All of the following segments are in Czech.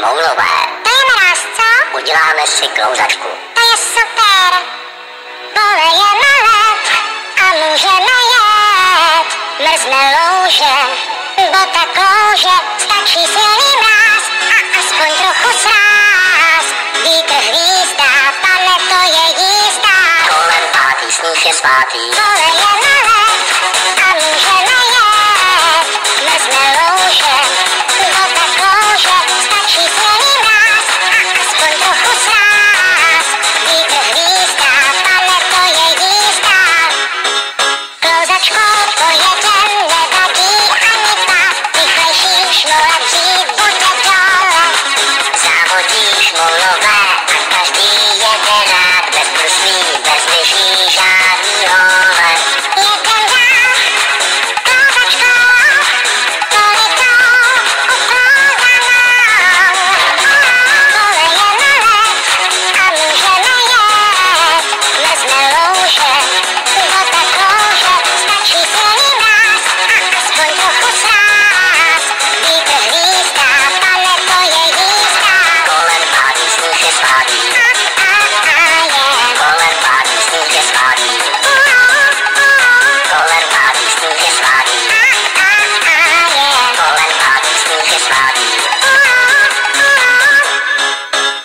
Šmoulové. To je mráz, co? Uděláme si klouzačku. To je super. Polejeme led a můžeme jet. Mrzne louže, bota klouže, stačí silný mráz a aspoň trochu sráz. Vítr hvízdá, pane, to je jízda. Kolem pátý, sníh je svatý. Polejeme led a můžeme jet. Mrzne louže, bota klouže, stačí silný mráz a aspoň trochu sráz. Vítr hvízdá, pane, to je jízda. Klouzačkou pojedem, nevadí ani pád, rychlejší šmoula dřív bude dole. Závodí šmoulové a každý jede rád. Bez bruslí, bez lyží, žádný hole. Jedem dál, klouzačkou, politou, uklouzanou. Polejeme led a můžeme jet. Mrzne louže, bota klouže, stačí silný mráz a aspoň trochu sráz. Vítr hvízdá, pane, to je jízda. Kolem pátý, sníh je svatý. Kolem pátý, sníh je svatý. Kolem pátý, sníh je svatý. Kolem pátý, sníh je svatý.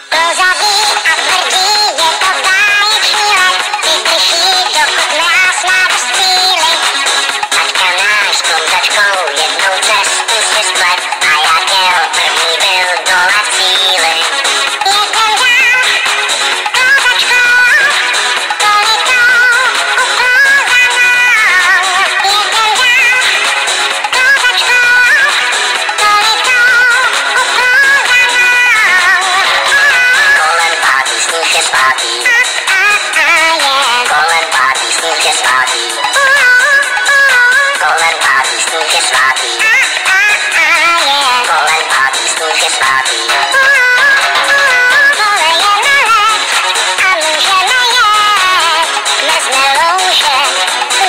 Klouzavý a tvrdý, je to báječný let. Vydrží, dokud mráz má dost síly. Taťka náš s klouzačkou jednou cestu si splet a jak jel první byl dole cíly. Jedem dál, klouzačkou, politou, uklouzanou. Jedem dál, klouzačkou, politou, uklouzanou. Kolem pátý, sníh je svatý. Kolem pátý, sníh je svatý. Kolem pátý, sníh je svatý. Kolem pátý, sníh je svatý. Polejeme led a můžeme jet. Mrzne louže,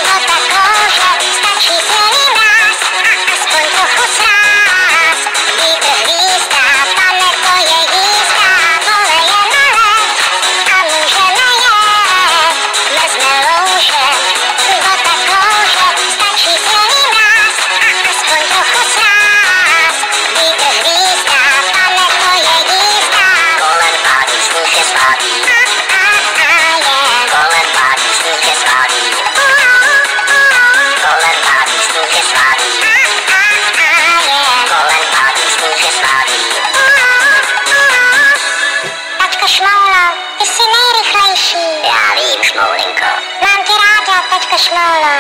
bota klouže, stačí silný mráz a aspoň trochu sráz. Vítr hvízdá, pane, to je jízda. Polejeme led a můžeme jet. Mrzne louže, bota klouže, stačí silný mráz a aspoň trochu sráz. Vítr hvízdá, pane, to je jízda. Kolem pátý, sníh je svatý. Kolem pátý, sníh je svatý. Kolem pátý, sníh je svatý. Kolem pátý, sníh je svatý. Taťko Šmoulo, ty jsi nejrychlejší. Já vím, Šmoulinko. Mám tě ráda, taťko Šmoulo.